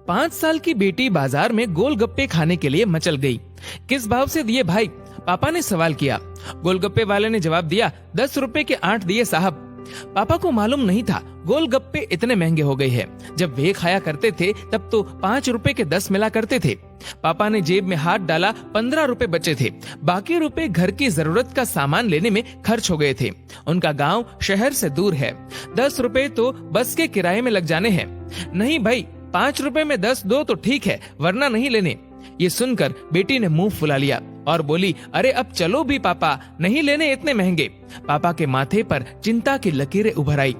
5 साल की बेटी बाजार में गोलगप्पे खाने के लिए मचल गई। किस भाव से दिए भाई? पापा ने सवाल किया। गोलगप्पे वाले ने जवाब दिया, 10 रुपए के 8 दिए साहब। पापा को मालूम नहीं था गोलगप्पे इतने महंगे हो गए हैं। जब वे खाया करते थे तब तो 5 रुपए के 10 मिला करते थे। पापा ने जेब में हाथ डाला, 15 रुपए बचे थे। बाकी रुपए घर की जरूरत का सामान लेने में खर्च हो गए थे। उनका गांव शहर से दूर है। 10 रुपए तो बस के किराए में लग जाने हैं। नहीं भाई, 5 रुपए में 10 दो तो ठीक है, वरना नहीं लेने। ये सुनकर बेटी ने मुंह फुला लिया और बोली, अरे अब चलो भी पापा, नहीं लेने इतने महंगे। पापा के माथे पर चिंता की लकीरें उभर आई।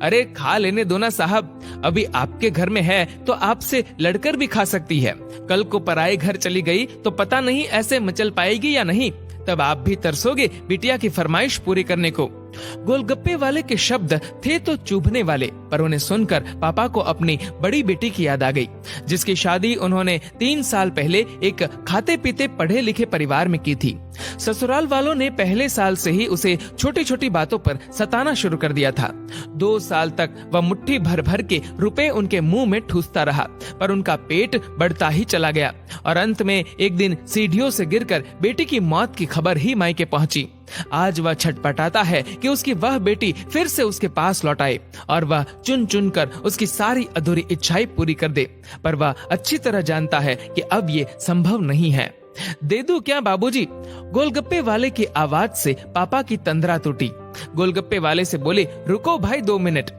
अरे खा लेने दो ना साहब, अभी आपके घर में है तो आपसे लड़कर भी खा सकती है। कल को पराए घर चली गई तो पता नहीं ऐसे मचल पाएगी या नहीं, तब आप भी तरसोगे बिटिया की फरमाइश पूरी करने को। गोलगप्पे वाले के शब्द थे तो चुभने वाले, पर उन्हें सुनकर पापा को अपनी बड़ी बेटी की याद आ गई, जिसकी शादी उन्होंने 3 साल पहले एक खाते पीते पढ़े लिखे परिवार में की थी। ससुराल वालों ने पहले साल से ही उसे छोटी छोटी बातों पर सताना शुरू कर दिया था। 2 साल तक वह मुट्ठी भर भर के रुपए उनके मुंह में ठूसता रहा, पर उनका पेट बढ़ता ही चला गया और अंत में एक दिन सीढ़ियों से गिरकर बेटी की मौत की खबर ही मायके पहुंची। आज वह छटपटाता है कि उसकी वह बेटी फिर से उसके पास लौट आए और वह चुन चुन कर उसकी सारी अधूरी इच्छाएं पूरी कर दे, पर वह अच्छी तरह जानता है कि अब ये संभव नहीं है। दे दूं क्या बाबूजी? गोलगप्पे वाले की आवाज से पापा की तंद्रा टूटी। गोलगप्पे वाले से बोले, रुको भाई 2 मिनट।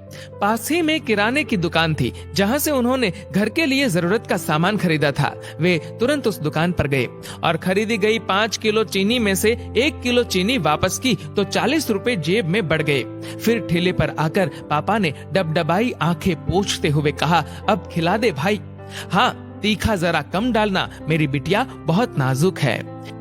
पास ही में किराने की दुकान थी जहां से उन्होंने घर के लिए जरूरत का सामान खरीदा था। वे तुरंत उस दुकान पर गए और खरीदी गई 5 किलो चीनी में से 1 किलो चीनी वापस की तो 40 रुपए जेब में बढ़ गए। फिर ठेले पर आकर पापा ने डबडबाई आंखें पोंछते हुए कहा, अब खिला दे भाई। हाँ, तीखा जरा कम डालना, मेरी बिटिया बहुत नाजुक है।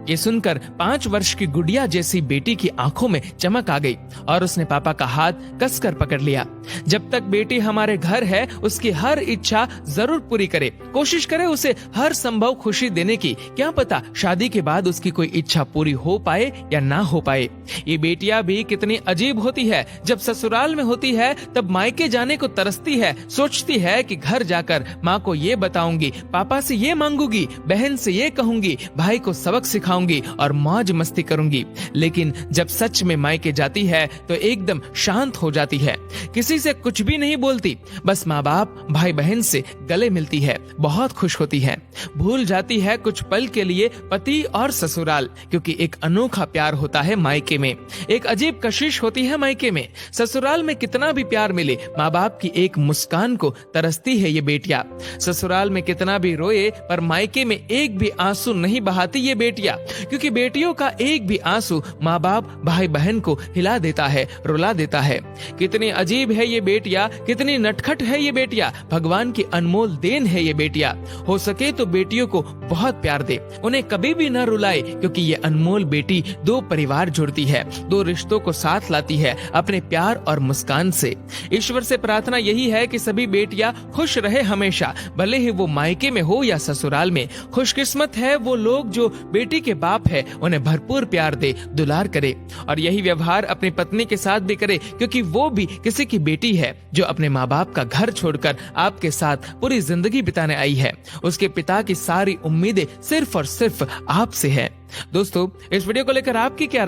ये सुनकर 5 वर्ष की गुड़िया जैसी बेटी की आंखों में चमक आ गई और उसने पापा का हाथ कसकर पकड़ लिया। जब तक बेटी हमारे घर है उसकी हर इच्छा जरूर पूरी करे, कोशिश करे उसे हर संभव खुशी देने की। क्या पता शादी के बाद उसकी कोई इच्छा पूरी हो पाए या ना हो पाए। ये बेटियां भी कितनी अजीब होती है। जब ससुराल में होती है तब मायके जाने को तरसती है, सोचती है कि घर जाकर माँ को ये बताऊंगी, पापा से ये मांगूंगी, बहन से ये कहूंगी, भाई को सबक सिखाऊंगी और मौज मस्ती करूंगी। लेकिन जब सच में मायके जाती है तो एकदम शांत हो जाती है, किसी से कुछ भी नहीं बोलती, बस माँ बाप भाई बहन से गले मिलती है, बहुत खुश होती है। भूल जाती है कुछ पल के लिए पति और ससुराल, क्योंकि एक अनोखा प्यार होता है मायके में, एक अजीब कशिश होती है मायके में। ससुराल में कितना भी प्यार मिले, माँ बाप की एक मुस्कान को तरसती है ये बेटियां। ससुराल में कितना भी रोए पर मायके में एक भी आंसू नहीं बहाती ये बेटियां, क्योंकि बेटियों का एक भी आंसू माँ बाप भाई बहन को हिला देता है, रुला देता है। कितनी अजीब है ये बेटियां, कितनी नटखट है ये बेटियां, भगवान की अनमोल देन है ये बेटियां। हो सके तो बेटियों को बहुत प्यार दे, उन्हें कभी भी न रुलाए, क्योंकि ये अनमोल बेटी 2 परिवार जोड़ती है, 2 रिश्तों को साथ लाती है अपने प्यार और मुस्कान से। ईश्वर से प्रार्थना यही है कि सभी बेटियां खुश रहे हमेशा, भले ही वो मायके में हो या ससुराल में। खुशकिस्मत है वो लोग जो बेटी के बाप है, उन्हें भरपूर प्यार दे, दुलार करे और यही व्यवहार अपनी पत्नी के साथ भी करे, क्योंकि वो भी किसी की बेटी है जो अपने माँ बाप का घर छोड़कर आपके साथ पूरी जिंदगी बिताने आई है। उसके पिता की सारी उम्मीदें सिर्फ और सिर्फ आपसे है। दोस्तों, इस वीडियो को लेकर आपकी क्या